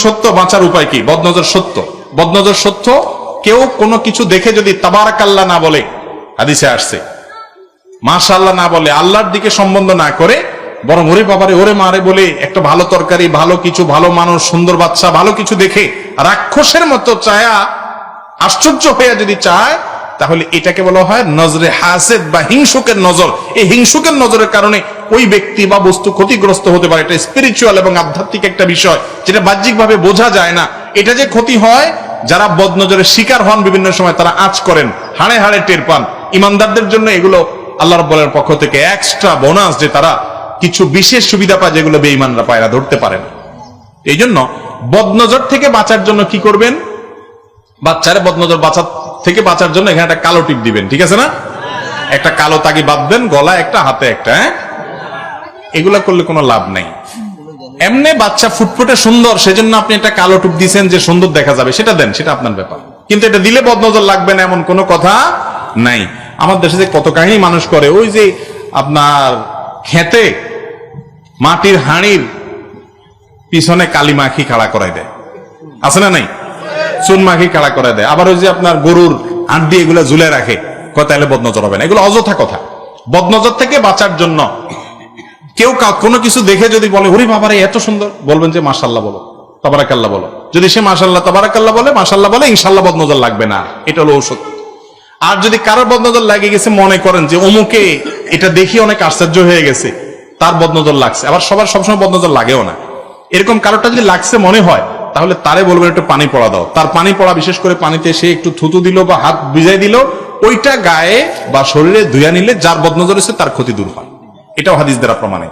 সত্য, বাঁচার উপায় কি? বদনজর সত্য, বদনজর সত্য। কেউ কোনো কিছু দেখে যদি তাবারাকাল্লাহ না বলে, হাদিসে আসছে, মাশাআল্লাহ না বলে, আল্লাহর দিকে সম্বন্ধ না করে, বরং ওরে বাবারে ওরে মারে বলে একটা ভালো তরকারি, ভালো কিছু, ভালো মানুষ, সুন্দর বাচ্চা, ভালো কিছু দেখে রাক্ষসের মতো চায়া, আশ্চর্য হয়ে যদি চায়, তাহলে এটাকে বলা হয় নজরে হাসেদ বা হিংসুকের নজর। এই হিংসুকের নজরের কারণে ওই ব্যক্তি বা বস্তু ক্ষতিগ্রস্ত হতে পারে। এটা স্পিরিচুয়াল এবং আধ্যাত্মিক একটা বিষয়, যেটা বাহ্যিকভাবে বোঝা যায় না। এটা যে ক্ষতি হয়, যারা বদনজরের শিকার হন বিভিন্ন সময়, তারা আঁচ করেন, হাড়ে হাড়ে টের পান। ইমানদারদের জন্য এগুলো আল্লাহ রাব্বুল পক্ষ থেকে এক্সট্রা বোনাস, যে তারা কিছু বিশেষ সুবিধা পায় যেগুলো বেঈমানরা পায় না, ধরতে পারেন। এই জন্য বদনজর থেকে বাঁচার জন্য কি করবেন? বাচ্চারে বদনজর থেকে বাঁচার জন্য এখানে একটা কালো টিপ দিবেন, ঠিক আছে না? একটা কালো তাগি বাঁধবেন গলায়, একটা হাতে একটা। এগুলা করলে কোনো লাভ নেই। এমনি বাচ্চা ফুটফুটে সুন্দর, সেজন্য আপনি একটা কালো টিপ দিচ্ছেন যে সুন্দর দেখা যাবে, সেটা দেন, সেটা আপনার ব্যাপার। কিন্তু এটা দিলে বদনজর লাগবে না এমন কোনো কথা নাই। আমার দেশে যে কত কাহিনী মানুষ করে, ওই যে আপনার খেতে মাটির হাঁড়ির পিছনে কালি মাখি খাড়া করাই দেয়, আছে না নাই? চুন মাখি খাড়া করে দেয়। আবার ওই যে আপনার গরুর আড্ডি এগুলা ঝুলে রাখে, তাহলে বদনজর হবে না। এগুলো অযথা কথা। বদনজর থেকে বাঁচার জন্য কেউ কোনো কিছু দেখে যদি বলে ওরে বাবারে এত সুন্দর, বলবেন যে মাশাআল্লাহ বলো, তাবারাকাল্লাহ বলো। যদি সে মাশাআল্লাহ তাবারাকাল্লাহ বলে, মাশাআল্লাহ বলে, ইনশাআল্লাহ বদনজর লাগবে না। এটা হলো ঔষধ। আর যদি কারোর বদনজর লাগে গেছে, মনে করেন যে অমুকে এটা দেখি অনেক আশ্চর্য হয়ে গেছে, তার বদনজর লাগছে, আবার সবার সবসময় বদনজর লাগেও না, এরকম কারোটা যদি লাগছে মনে হয়, তাহলে তারে বলবেন একটু পানি পড়া দাও। তার পানি পড়া, বিশেষ করে পানিতে সে একটু থুতু দিল বা হাত ভিজাই দিল, ওইটা গায়ে বা শরীরে ধুইয়া নিলে যার বদনজর হয়েছে তার ক্ষতি দূর হয়। এটাও হাদিস দ্বারা প্রমাণিত।